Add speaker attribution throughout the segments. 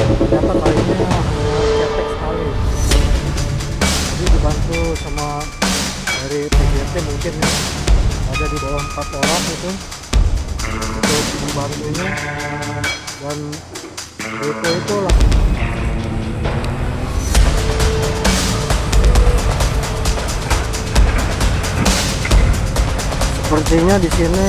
Speaker 1: Ternyata kalinya hanya cetek sekali. Jadi dibantu sama dari PJT mungkin ya, ada di bawah 4 orang itu untuk membantunya. Dan itu lah. Sepertinya di sini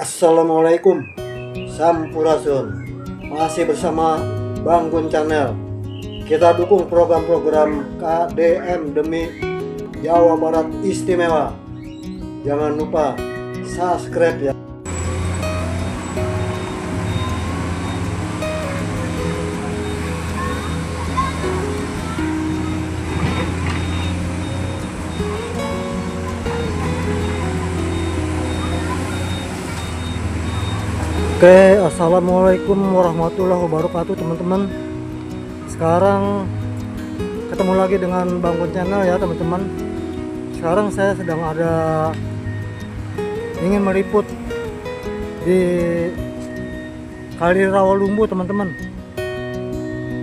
Speaker 1: Assalamualaikum, Sampurasun. Masih bersama Bang Gun Channel. Kita dukung program-program KDM demi Jawa Barat Istimewa. Jangan lupa subscribe ya. Oke, assalamualaikum warahmatullahi wabarakatuh teman-teman. Sekarang ketemu lagi dengan Bang Gun Channel ya teman-teman. Sekarang saya sedang ingin meliput di Kali Rawalumbu teman-teman.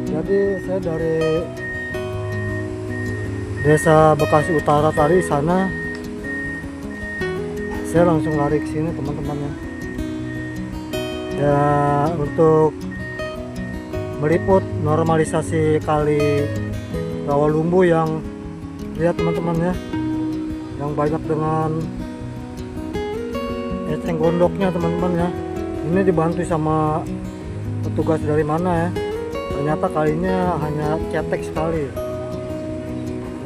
Speaker 1: Jadi saya dari Desa Bekasi Utara tadi sana, saya langsung lari ke sini teman-teman ya. Ya, untuk meliput normalisasi Kali Rawalumbu yang lihat teman-teman ya, yang banyak dengan eceng gondoknya teman-teman ya. Ini dibantu sama petugas dari mana ya, ternyata kalinya hanya cetek sekali.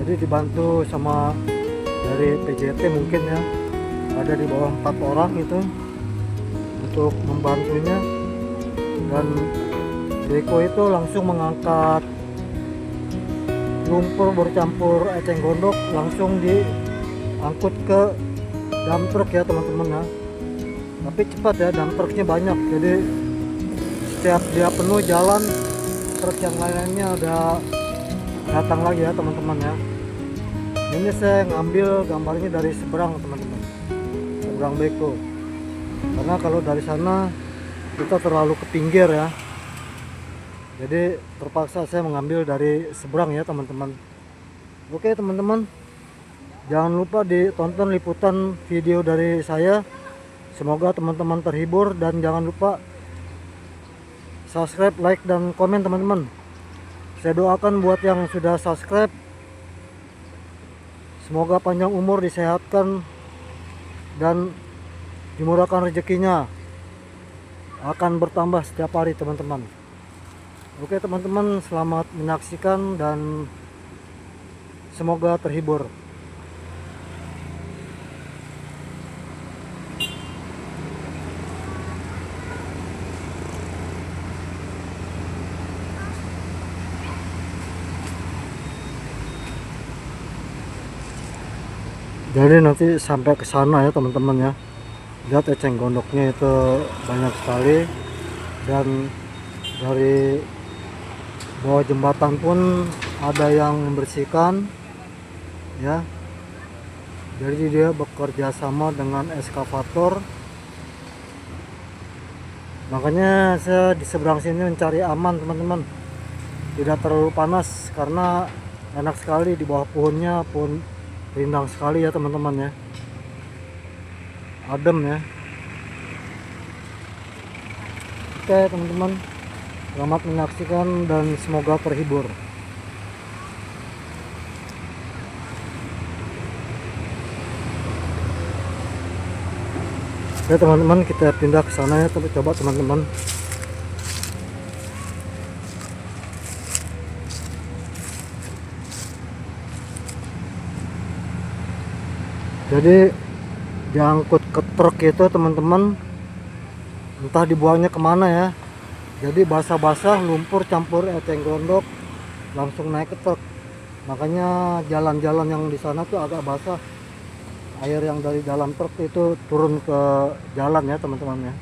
Speaker 1: Jadi dibantu sama dari PJT mungkin ya, ada di bawah 4 orang itu untuk membantunya. Dan Beko itu langsung mengangkat lumpur bercampur eceng gondok, langsung diangkut ke dump truck ya teman-teman ya. Tapi cepat ya, dump trucknya banyak, jadi setiap dia penuh jalan, truk yang lainnya udah datang lagi ya teman-teman ya. Ini saya ngambil gambarnya dari seberang teman-teman, seberang Beko, karena kalau dari sana kita terlalu ke pinggir ya, jadi terpaksa saya mengambil dari seberang ya teman-teman. Oke teman-teman, jangan lupa ditonton liputan video dari saya. Semoga teman-teman terhibur, dan jangan lupa subscribe, like, dan komen teman-teman. Saya doakan buat yang sudah subscribe, semoga panjang umur, disehatkan, dan dimurahkan rezekinya, akan bertambah setiap hari teman-teman. Oke teman-teman, selamat menyaksikan dan semoga terhibur. Jadi nanti sampai ke sana ya teman-teman ya. Lihat eceng gondoknya itu banyak sekali, dan dari bawah jembatan pun ada yang membersihkan ya. Jadi dia bekerja sama dengan eskavator. Makanya saya di seberang sini mencari aman teman-teman, tidak terlalu panas, karena enak sekali di bawah pohonnya, pohon rindang sekali ya teman-teman ya, adem ya. Oke teman-teman, selamat menyaksikan dan semoga terhibur. Oke teman-teman, kita pindah ke sana ya, coba teman-teman. Jadi diangkut ke truk itu teman-teman, entah dibuangnya kemana ya. Jadi basah-basah, lumpur campur eceng gondok, langsung naik ke truk. Makanya jalan-jalan yang di sana tuh agak basah, air yang dari dalam truk itu turun ke jalan ya teman-teman ya.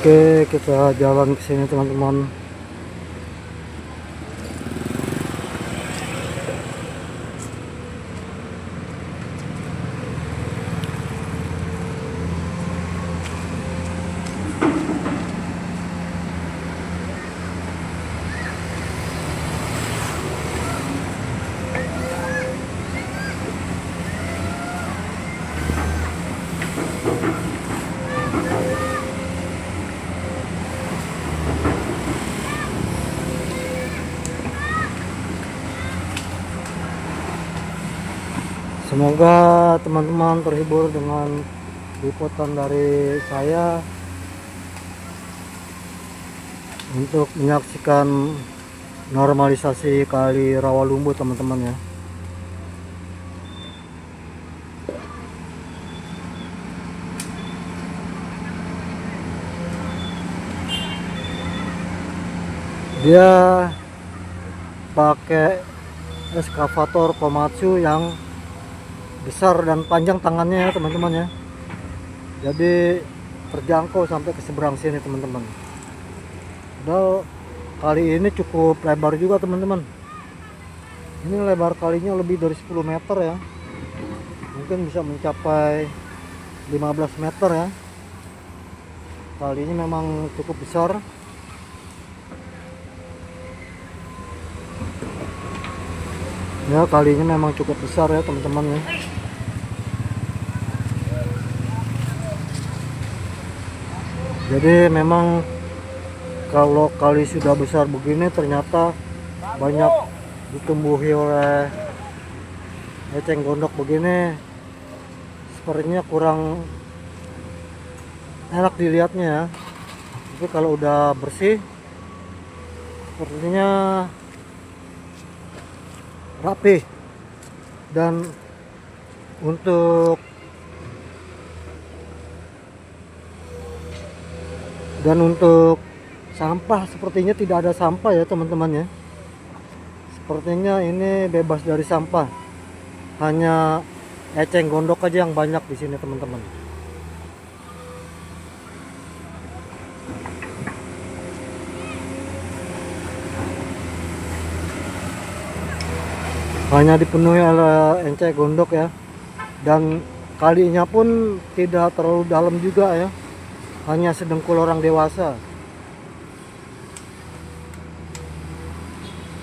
Speaker 1: Oke, kita jalan ke sini teman-teman. Semoga teman-teman terhibur dengan liputan dari saya untuk menyaksikan normalisasi Kali Rawalumbu teman-teman ya. Dia pakai eskavator Komatsu yang besar dan panjang tangannya ya teman-teman ya, jadi terjangkau sampai ke seberang sini teman-teman. Padahal kali ini cukup lebar juga teman-teman. Ini lebar kalinya lebih dari 10 meter ya, mungkin bisa mencapai 15 meter ya. Kali ini memang cukup besar. Ya, kalinya memang cukup besar ya teman-teman ya. Jadi memang kalau kali sudah besar begini ternyata banyak ditumbuhi oleh eceng gondok begini, sepertinya kurang enak dilihatnya ya. Tapi kalau udah bersih sepertinya rapi. Dan untuk sampah sepertinya tidak ada sampah ya teman-teman ya. Sepertinya ini bebas dari sampah, hanya eceng gondok aja yang banyak di sini teman-teman. Hanya dipenuhi oleh eceng gondok ya, dan kalinya pun tidak terlalu dalam juga ya, hanya sedengkul orang dewasa.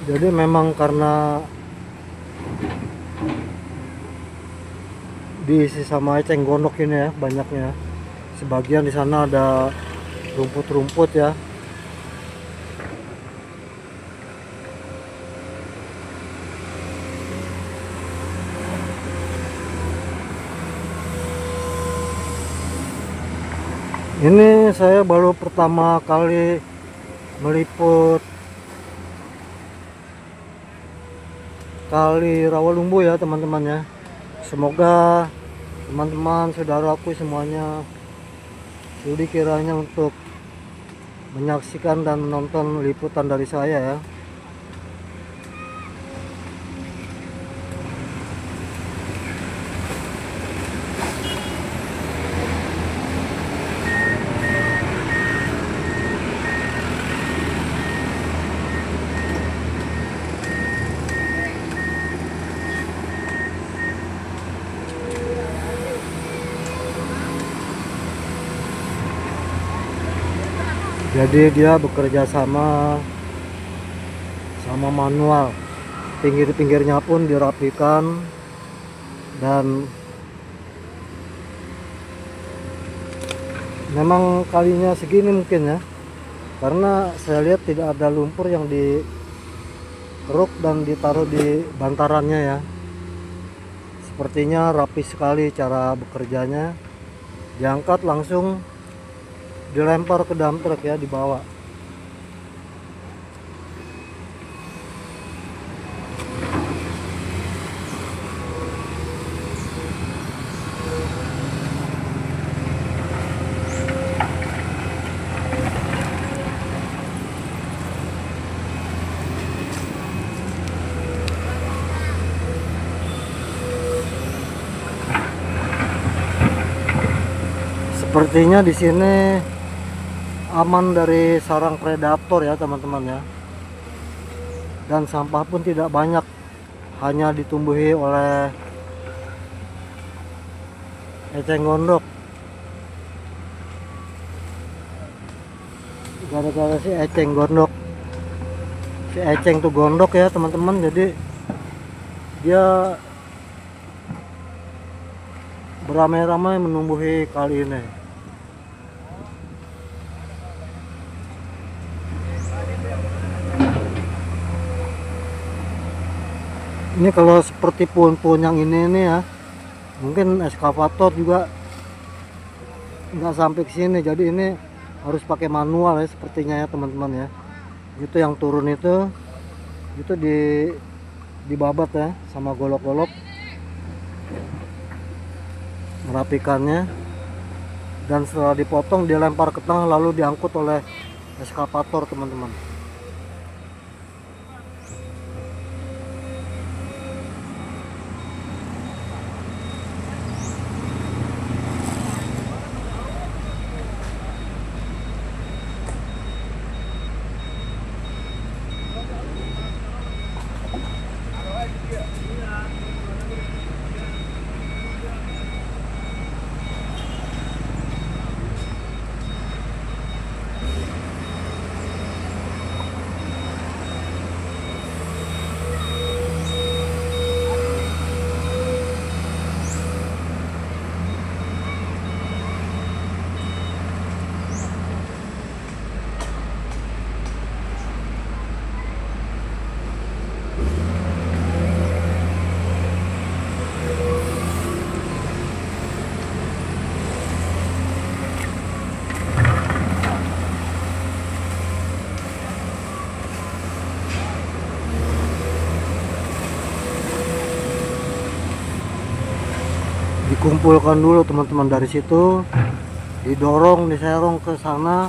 Speaker 1: Jadi memang karena diisi sama eceng gondok ini ya banyaknya. Sebagian di sana ada rumput-rumput ya. Ini saya baru pertama kali meliput Kali Rawalumbu ya teman-teman ya. Semoga teman-teman saudaraku semuanya sudi kiranya untuk menyaksikan dan menonton liputan dari saya ya. Jadi dia bekerja sama manual. Pinggir-pinggirnya pun dirapikan, dan memang kalinya segini mungkin ya, karena saya lihat tidak ada lumpur yang dikeruk dan ditaruh di bantarannya ya. Sepertinya rapi sekali cara bekerjanya. diangkat langsung dilempar ke dump truck ya, dibawa. Sepertinya di sini aman dari sarang predator ya teman-teman ya. Dan sampah pun tidak banyak, hanya ditumbuhi oleh eceng gondok. Gara-gara si eceng gondok, si eceng tuh gondok ya teman-teman, jadi dia beramai-ramai menumbuhi kali ini. Ini kalau seperti pohon-pohon yang ini ya, mungkin eskavator juga nggak sampai ke sini. Jadi ini harus pakai manual ya sepertinya ya teman-teman ya. Itu yang turun itu dibabat ya sama golok-golok, merapikannya, dan setelah dipotong dilempar ke tengah lalu diangkut oleh eskavator teman-teman. Dikumpulkan dulu teman-teman, dari situ didorong, diserong ke sana,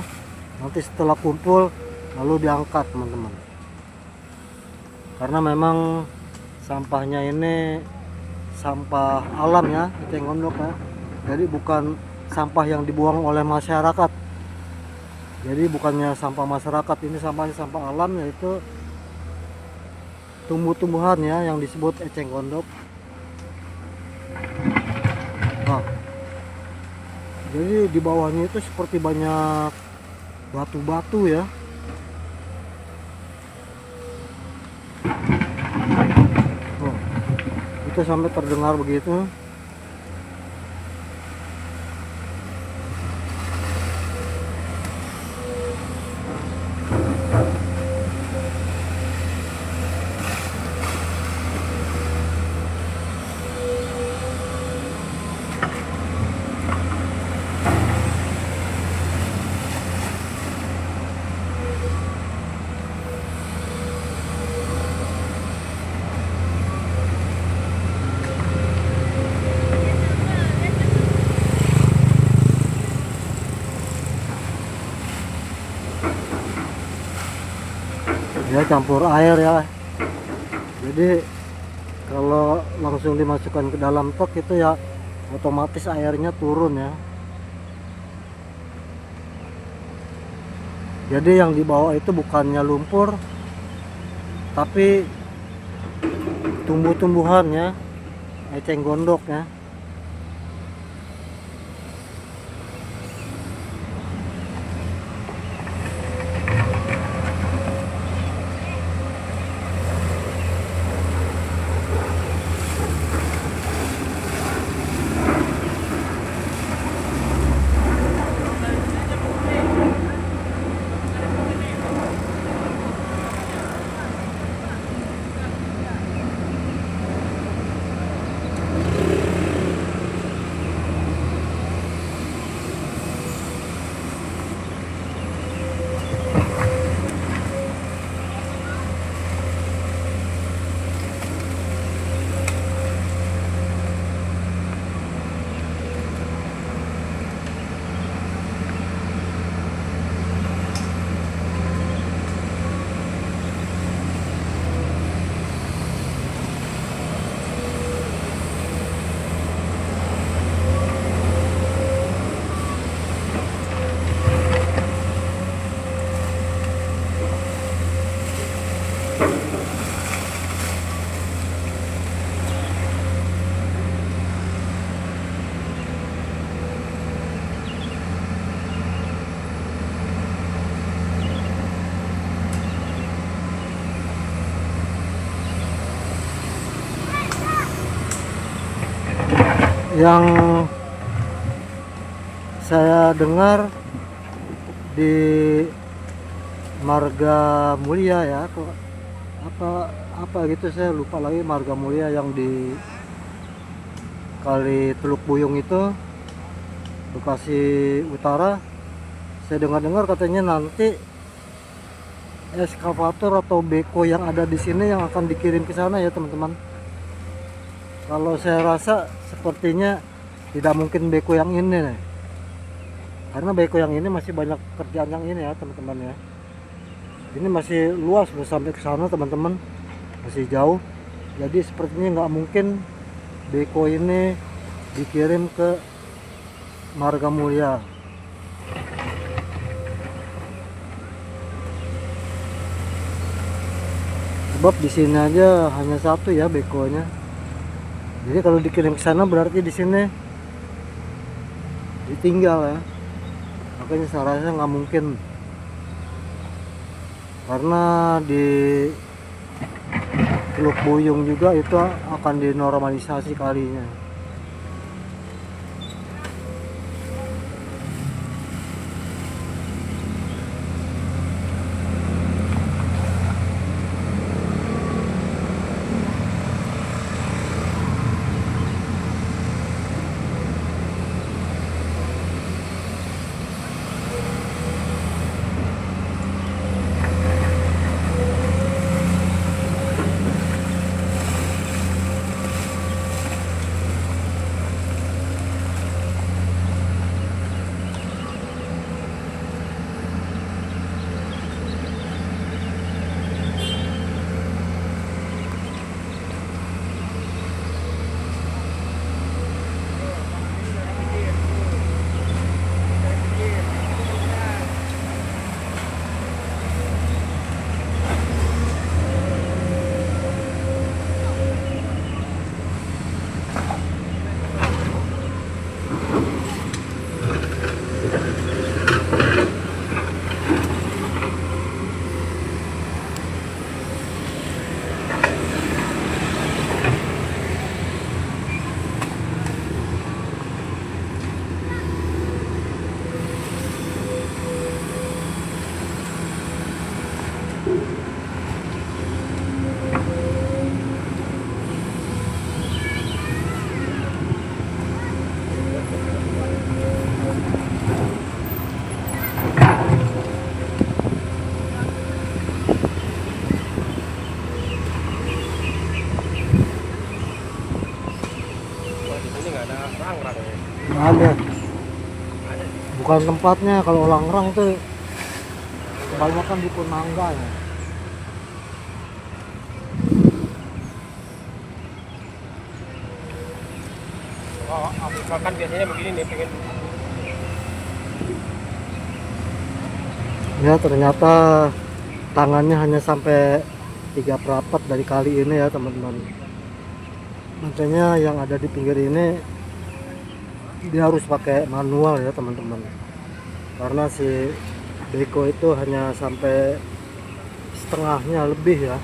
Speaker 1: nanti setelah kumpul lalu diangkat teman-teman. Karena memang sampahnya ini sampah alam ya, eceng gondok ya, jadi bukan sampah yang dibuang oleh masyarakat. Jadi bukannya sampah masyarakat, ini sampahnya sampah alam, yaitu tumbuh-tumbuhan ya yang disebut eceng gondok. Nah, jadi di bawahnya itu seperti banyak batu-batu ya. Oh, itu sampai terdengar begitu. Dia campur air ya, jadi kalau langsung dimasukkan ke dalam truk itu ya otomatis airnya turun ya. Jadi yang dibawa itu bukannya lumpur, tapi tumbuh-tumbuhan ya, eceng gondok ya. yang saya dengar di Marga Mulia ya, apa gitu, saya lupa lagi. Marga Mulia yang di Kali Teluk Buyung itu, Bekasi Utara. Saya dengar-dengar katanya nanti eskavator atau beko yang ada di sini yang akan dikirim ke sana ya teman-teman. Kalau saya rasa sepertinya tidak mungkin beko yang ini nih, karena beko yang ini masih banyak kerjaan yang ini ya teman-teman ya. Ini masih luas, belum sampai ke sana teman-teman, masih jauh. Jadi sepertinya nggak mungkin beko ini dikirim ke Marga Mulia. Sebab di sini aja hanya satu ya bekonya. Jadi kalau dikirim ke sana berarti di sini ditinggal ya. Makanya saya rasa nggak mungkin, karena di Teluk Buyung juga itu akan dinormalisasi kalinya. Nggak ada, bukan tempatnya. Kalau Langrang itu kebanyakan di Punangga ya.
Speaker 2: Oh, Afrika kan biasanya begini nih, pengen
Speaker 1: Ya ternyata tangannya hanya sampai 3/4 dari kali ini ya teman-teman. Makanya yang ada di pinggir ini dia harus pakai manual ya teman-teman, karena si beko itu hanya sampai setengahnya lebih ya.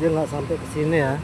Speaker 1: Dia nggak sampai ke sini ya.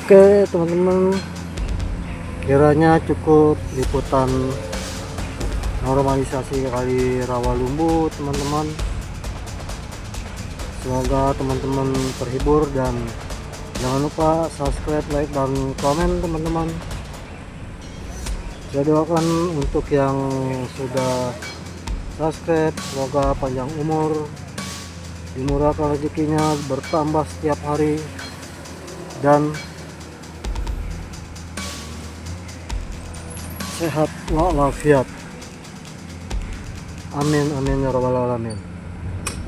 Speaker 1: Oke teman-teman, kiranya cukup liputan normalisasi kali Rawalumbu teman-teman. Semoga teman-teman terhibur, dan jangan lupa subscribe, like, dan komen teman-teman. Saya doakan untuk yang sudah subscribe, semoga panjang umur, dimurahkan rezekinya, bertambah setiap hari, dan sehat walafiat. Amin amin ya rabbal alamin.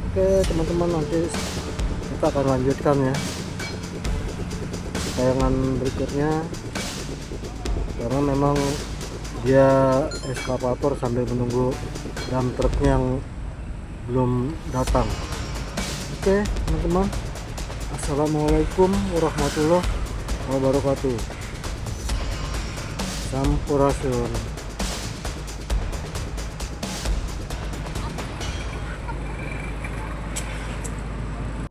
Speaker 1: Oke teman-teman, nanti kita akan lanjutkan ya tayangan berikutnya, karena memang dia eskavator sambil menunggu dump truknya yang belum datang. Oke teman-teman, assalamualaikum warahmatullahi wabarakatuh. Sampurasun.